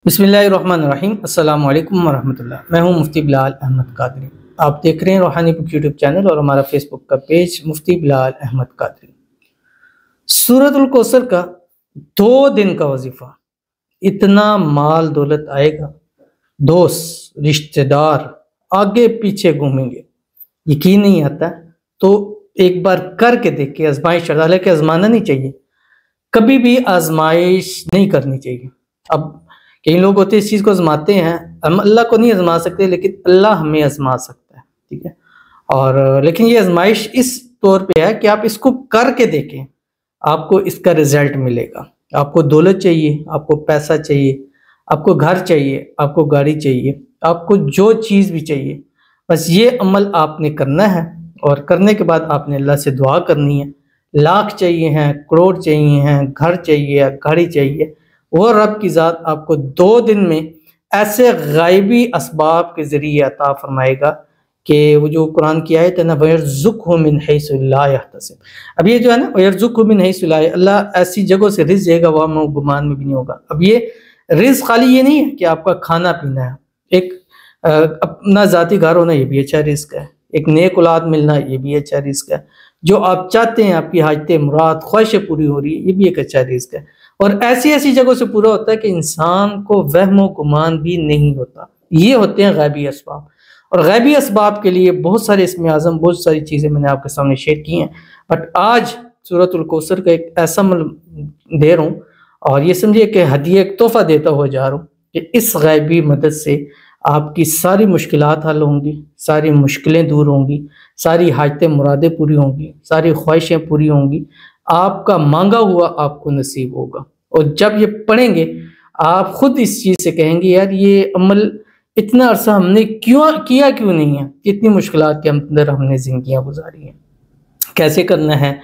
बिस्मिल्लाहिर्रहमानिर्रहीम। अस्सलाम वालेकुम वरहमतुल्लाह। मैं हूं मुफ्ती बिलाल अहमद कादरी। आप देख रहे हैं रूहानी बुक यूट्यूब चैनल और हमारा फेसबुक का पेज मुफ्ती बिलाल अहमद कादरी। सूरतुल कौसर का 2 दिन का वजीफा, इतना माल दौलत आएगा, दोस्त रिश्तेदार आगे पीछे घूमेंगे, यकीन नहीं आता तो एक बार करके देख के आजमाइश, हालांकि आजमाना नहीं चाहिए, कभी भी आजमाइश नहीं करनी चाहिए। अब कई लोग होते हैं इस चीज़ को आजमाते हैं, हम अल्लाह को नहीं आजमा सकते लेकिन अल्लाह हमें आजमा सकता है, ठीक है। और लेकिन ये आजमाइश इस तौर पे है कि आप इसको करके देखें, आपको इसका रिजल्ट मिलेगा। आपको दौलत चाहिए, आपको पैसा चाहिए, आपको घर चाहिए, आपको गाड़ी चाहिए, आपको जो चीज़ भी चाहिए, बस ये अमल आपने करना है। और करने के बाद आपने अल्लाह से दुआ करनी है। लाख चाहिए हैं, करोड़ चाहिए हैं, घर चाहिए, गाड़ी चाहिए, वो रब की ज़ात आपको 2 दिन में ऐसे गायबी असबाब के ज़रिए अता फरमाएगा कि वो जो कुरान की आयत है ना, वयरज़ुक़हु मिन हैसु ला यहतसिब। अब ये जो है ना, वयरज़ुक़हु मिन हैसु ला, अल्लाह ऐसी जगहों से रिज़्क़ देगा वहाँ गुमान में भी नहीं होगा। अब ये रिज़्क़ खाली ये नहीं है कि आपका खाना पीना है, एक अपना ज़ाती घर होना ये भी अच्छा रिज़्क़ है, एक नेक औलाद मिलना ये भी अच्छा रिज़्क़ है, जो आप चाहते हैं आपकी हाजतें मुराद ख्वाहिशें पूरी हो रही है ये भी एक अच्छा रिज़्क़ है। और ऐसी ऐसी जगहों से पूरा होता है कि इंसान को वहमो गुमान भी नहीं होता। ये होते हैं गैबी असबाब। और गैबी असबाब के लिए बहुत सारे इसमें आज़म, बहुत सारी चीज़ें मैंने आपके सामने शेयर की हैं, बट आज सूरतुल कौसर का एक ऐसा दे रहा हूँ और ये समझिए कि हदिया, एक तोहफा देता हुआ जा रहा हूँ कि इस गैबी मदद से आपकी सारी मुश्किलात हल होंगी, सारी मुश्किलें दूर होंगी, सारी हाजतें मुरादें पूरी होंगी, सारी ख्वाहिशें पूरी होंगी, आपका मांगा हुआ आपको नसीब होगा। और जब ये पढ़ेंगे आप खुद इस चीज़ से कहेंगे, यार ये अमल इतना अरसा हमने क्यों नहीं है, कितनी मुश्किलात के अंदर हमने ज़िंदगियाँ गुजारी हैं, कैसे करना है,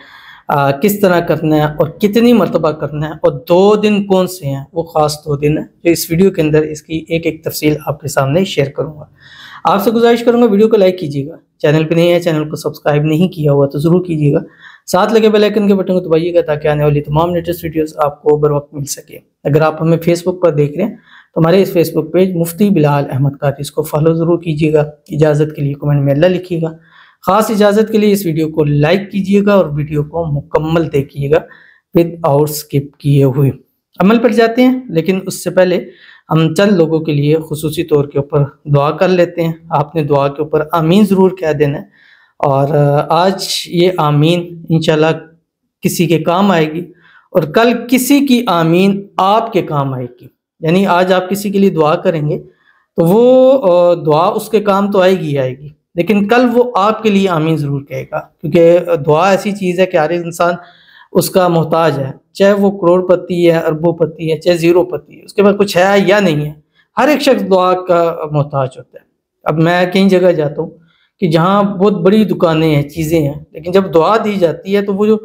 किस तरह करना है और कितनी मरतबा करना है, और 2 दिन कौन से हैं, वो ख़ास 2 दिन है जो इस वीडियो के अंदर इसकी एक एक तफसील आपके सामने शेयर करूँगा। आपसे गुजारिश करूँगा वीडियो को लाइक कीजिएगा, चैनल पे नहीं है, चैनल को सब्सक्राइब नहीं किया हुआ तो ज़रूर कीजिएगा, साथ लगे बेल आइकन के बटन को दबाइएगा ताकि आने वाली तमाम लेटेस्ट वीडियोस आपको बर वक्त मिल सके। अगर आप हमें फेसबुक पर देख रहे हैं तो हमारे इस फेसबुक पेज मुफ्ती बिलाल अहमद कादरी, इसको फॉलो ज़रूर कीजिएगा। इजाज़त के लिए कमेंट में अल्लाह लिखिएगा। ख़ास इजाज़त के लिए इस वीडियो को लाइक कीजिएगा और वीडियो को मुकम्मल देखिएगा विद आउट स्किप किए हुए। अमल पर जाते हैं, लेकिन उससे पहले हम चंद लोगों के लिए खुसूसी तौर के ऊपर दुआ कर लेते हैं। आपने दुआ के ऊपर आमीन ज़रूर कह देना है और आज ये आमीन इंशाल्लाह किसी के काम आएगी और कल किसी की आमीन आपके काम आएगी। यानी आज आप किसी के लिए दुआ करेंगे तो वो दुआ उसके काम तो आएगी, लेकिन कल वो आपके लिए आमीन ज़रूर कहेगा, क्योंकि दुआ ऐसी चीज़ है कि हर इंसान उसका मोहताज है, चाहे वो करोड़पति है, अरबोपति है, चाहे ज़ीरोपति है, उसके पास कुछ है या नहीं है, हर एक शख्स दुआ का मोहताज होता है। अब मैं कई जगह जाता हूँ कि जहाँ बहुत बड़ी दुकानें हैं, चीज़ें हैं, लेकिन जब दुआ दी जाती है तो वो जो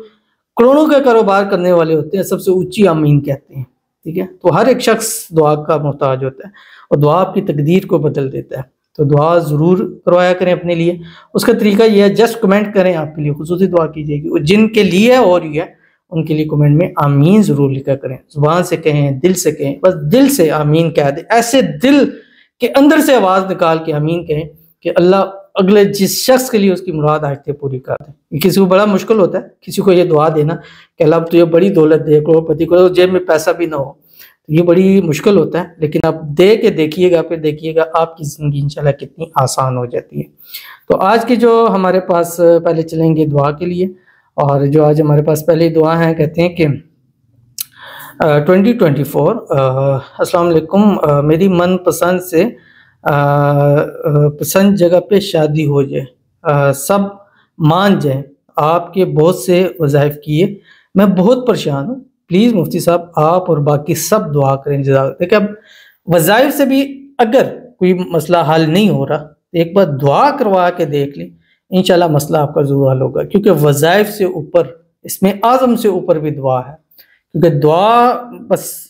करोड़ों का कारोबार करने वाले होते हैं सबसे ऊंची आमीन कहते हैं, ठीक है। तो हर एक शख्स दुआ का मोहताज होता है और दुआ आपकी तकदीर को बदल देता है। तो दुआ ज़रूर करवाया करें अपने लिए। उसका तरीका यह है, जस्ट कमेंट करें, आपके लिए खुसूसी दुआ कीजिएगी, और जिनके लिए हो रही है उनके लिए कमेंट में आमीन ज़रूर लिखा करें। ज़ुबान से कहें, दिल से कहें, बस दिल से आमीन कह दें, ऐसे दिल के अंदर से आवाज़ निकाल के आमीन कहें कि अल्लाह अगले जिस शख्स के लिए उसकी मुराद आजते पूरी कर दे। किसी को बड़ा मुश्किल होता है किसी को ये दुआ देना कि अल्लाह तुझे बड़ी दौलत दे, करोड़पति को, जेब में पैसा भी ना हो, तो ये बड़ी मुश्किल होता है, लेकिन आप दे के देखिएगा, फिर देखिएगा आपकी ज़िंदगी इंशाल्लाह कितनी आसान हो जाती है। तो आज के जो हमारे पास पहले चलेंगे दुआ के लिए, और जो आज हमारे पास पहले दुआ है, कहते हैं कि 2024 अस्सलाम वालेकुम, मेरी मनपसंद से पसंद जगह पे शादी हो जाए, सब मान जाए, आपके बहुत से वज़ाइफ किए, मैं बहुत परेशान हूँ, प्लीज़ मुफ्ती साहब आप और बाकी सब दुआ करें। देखिए, अब वज़ाइफ से भी अगर कोई मसला हल नहीं हो रहा तो एक बार दुआ करवा के देख लें, इंशाल्लाह मसला आपका ज़रूर हल होगा, क्योंकि वज़ाइफ से ऊपर, इसमें आज़म से ऊपर भी दुआ है, क्योंकि दुआ बस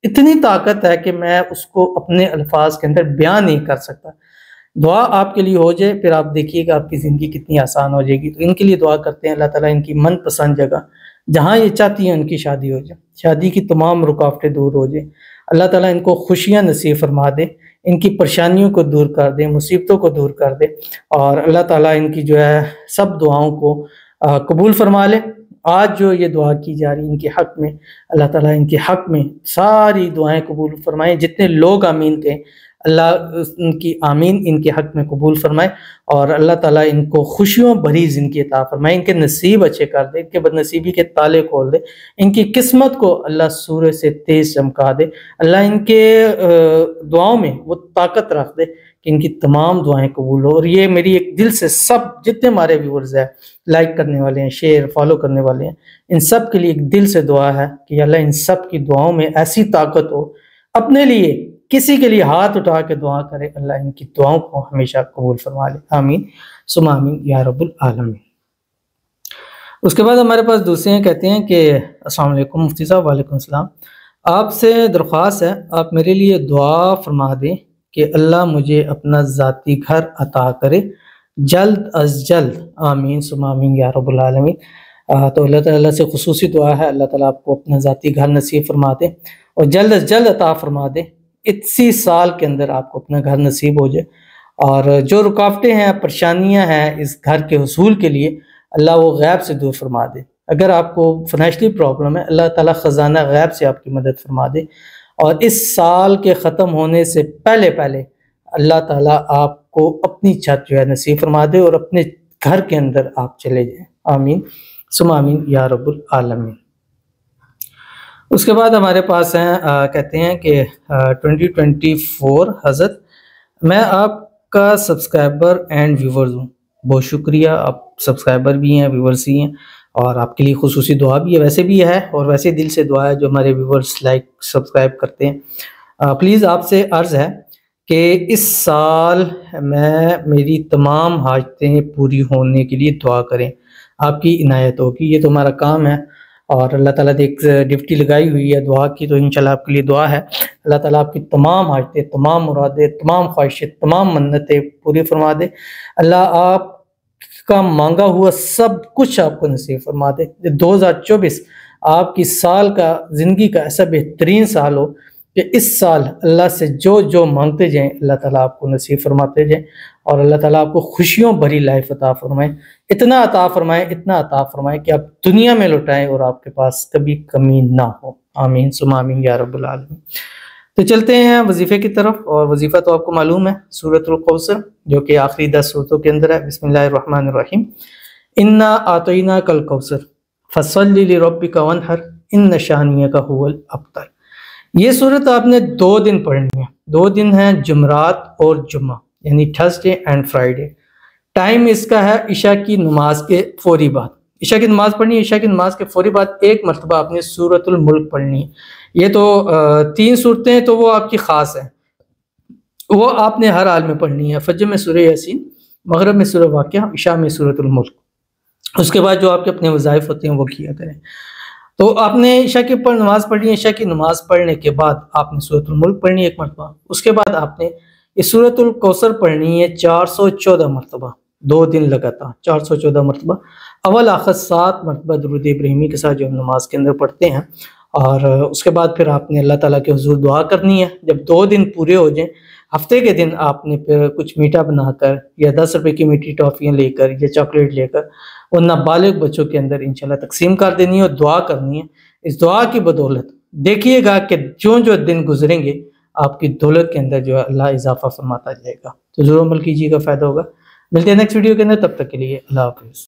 इतनी ताकत है कि मैं उसको अपने अल्फाज के अंदर बयान नहीं कर सकता। दुआ आपके लिए हो जाए, फिर आप देखिएगा आपकी ज़िंदगी कितनी आसान हो जाएगी। तो इनके लिए दुआ करते हैं, अल्लाह ताला इनकी मनपसंद जगह जहाँ ये चाहती हैं उनकी शादी हो जाए, शादी की तमाम रुकावटें दूर हो जाए, अल्लाह ताला इनको खुशियाँ नसीब फरमा दे, इनकी परेशानियों को दूर कर दे, मुसीबतों को दूर कर दे, और अल्लाह ताला इनकी जो है सब दुआओं को कबूल फरमा ले। आज जो ये दुआ की जा रही है इनके हक़ में, अल्लाह ताला इनके हक़ में सारी दुआएं कबूल फरमाए। जितने लोग आमीन कहें, अल्लाह उनकी आमीन इनके हक़ में कबूल फरमाए, और अल्लाह ताला इनको खुशियों भरी ज़िंदगी अता फरमाए, इनके नसीब अच्छे कर दे, इनके बदनसीबी के ताले खोल दे, इनकी किस्मत को अल्लाह सूरज से तेज़ चमका दे। अल्लाह इनके दुआओं में वो ताकत रख दे कि इनकी तमाम दुआएं कबूल हो। और ये मेरी एक दिल से सब जितने हमारे व्यूअर्स हैं, लाइक करने वाले हैं, शेयर फॉलो करने वाले हैं, इन सब के लिए एक दिल से दुआ है कि अल्लाह इन सब की दुआओं में ऐसी ताकत हो, अपने लिए किसी के लिए हाथ उठा के दुआ करे, अल्लाह इनकी दुआओं को हमेशा कबूल फरमा ले। आमीन सुम्मा आमीन या रब्बुल आलमीन। उसके बाद हमारे पास दूसरे हैं, कहते हैं कि अस्सलाम वालेकुम मुफ्ती साहब। वालेकुम सलाम। आपसे दरख्वास्त है आप मेरे लिए दुआ फरमा दें कि अल्लाह मुझे अपना ज़ाती घर अता करे जल्द अज जल्द। आमीन सुम्मा आमीन या रब्बुल आलमीन। तो अल्लाह ताला से खुसूसी दुआ है, अल्लाह ताला आपको अपना ज़ाती घर नसीब फरमा दे और जल्द अज जल्द अता फरमा दे। इसी साल के अंदर आपको अपना घर नसीब हो जाए, और जो रुकावटें हैं, परेशानियां हैं इस घर के हुसूल के लिए, अल्लाह वो गैब से दूर फरमा दे। अगर आपको फाइनेंशियली प्रॉब्लम है, अल्लाह ताला ख़जाना गैब से आपकी मदद फरमा दे, और इस साल के ख़त्म होने से पहले पहले अल्लाह ताला आपको अपनी छत जो है नसीब फरमा दे और अपने घर के अंदर आप चले जाएं। आमीन सुम्मा आमीन या रब्बुल आलमीन। उसके बाद हमारे पास हैं, कहते हैं कि 2024 हज़रत, मैं आपका सब्सक्राइबर एंड व्यूवर्स हूँ। बहुत शुक्रिया, आप सब्सक्राइबर भी हैं, व्यूवर्स भी हैं, और आपके लिए खुसूसी दुआ भी है, वैसे भी है, और वैसे दिल से दुआ है जो हमारे व्यूवर्स लाइक सब्सक्राइब करते हैं। प्लीज़ आपसे अर्ज़ है कि इस साल मेरी तमाम हाजतें पूरी होने के लिए दुआ करें, आपकी इनायत होगी। ये तो हमारा काम है, और अल्लाह ताला ने एक ड्यूटी लगाई हुई है दुआ की, तो इंशाल्लाह आपके लिए दुआ है। अल्लाह ताला आपकी तमाम हाजतें, तमाम मुरादें, तमाम ख्वाहिशें, तमाम मन्नतें पूरी फरमा दे। अल्लाह आपका मांगा हुआ सब कुछ आपको नसीब फरमा दे। 2024 आपकी साल का, ज़िंदगी का ऐसा बेहतरीन साल हो कि इस साल अल्लाह से जो जो मांगते जाएं अल्लाह ताला आपको नसीब फरमाते जाएं, और अल्लाह ताला आपको खुशियों भरी लाइफ अता फरमाए, इतना अता फरमाए, इतना अता फरमाए कि आप दुनिया में लौटाएं और आपके पास कभी कमी ना हो। आमीन सुम्मा आमीन या रब्बुल आलमीन। तो चलते हैं वजीफे की तरफ, और वजीफा तो आपको मालूम है, सूरतुल कौसर, जो कि आखिरी 10 सूरतों के अंदर है। बिस्मिल्लाहिर्रहमानिर्रहीम। इन्ना आतईना कल कौसर फसल्लि लिरब्बिका वन्हर इन्न शानियका हुवल अब्तर। ये सूरत आपने 2 दिन पढ़नी है। 2 दिन हैं, जुमरात और जुम्मा, यानी थर्सडे एंड फ्राइडे। टाइम इसका है इशा की नमाज के फौरी बाद। इशा की नमाज पढ़नी है, इशा की नमाज के फौरी बाद एक मरतबा आपने सूरतुल मुल्क पढ़नी है। ये तो 3 सूरतें हैं, तो वो आपकी ख़ास है, वो आपने हर हाल में पढ़नी है। फजर में सूरह यासीन, मगरिब में सूरह वाक़िया, इशा में सूरतुल मुल्क। उसके बाद जो आपके अपने वज़ाइफ होते हैं वो किया करें। तो आपने इशा के ऊपर नमाज पढ़नी है। इशा की नमाज पढ़ने के बाद आपने सूरतुल मुल्क पढ़नी है एक मरतबा। उसके बाद आपने ये सूरतुल कौसर पढ़नी है 414 मरतबा, 2 दिन लगातार 414 मरतबा। अव्वल आखिर 7 मरतबा दुरूद इब्राहिमी के साथ जो हम नमाज के अंदर पढ़ते हैं। और उसके बाद फिर आपने अल्लाह ताला के हुजूर दुआ करनी है। जब 2 दिन पूरे हो जाएं, हफ्ते के दिन आपने फिर कुछ मीठा बनाकर या 10 रुपए की मीठी टॉफ़ियाँ लेकर या चॉकलेट लेकर वो नाबालिग बच्चों के अंदर इंशाल्लाह तकसीम कर देनी है और दुआ करनी है। इस दुआ की बदौलत देखिएगा कि जो जो दिन गुजरेंगे आपकी दौलत के अंदर जो है अल्लाह इजाफा फरमाता जाएगा। तो जरूर अमल कीजिएगा, फ़ायदा होगा। मिलते हैं नेक्स्ट वीडियो के अंदर, तब तक के लिए अल्लाह हाफ़िज़।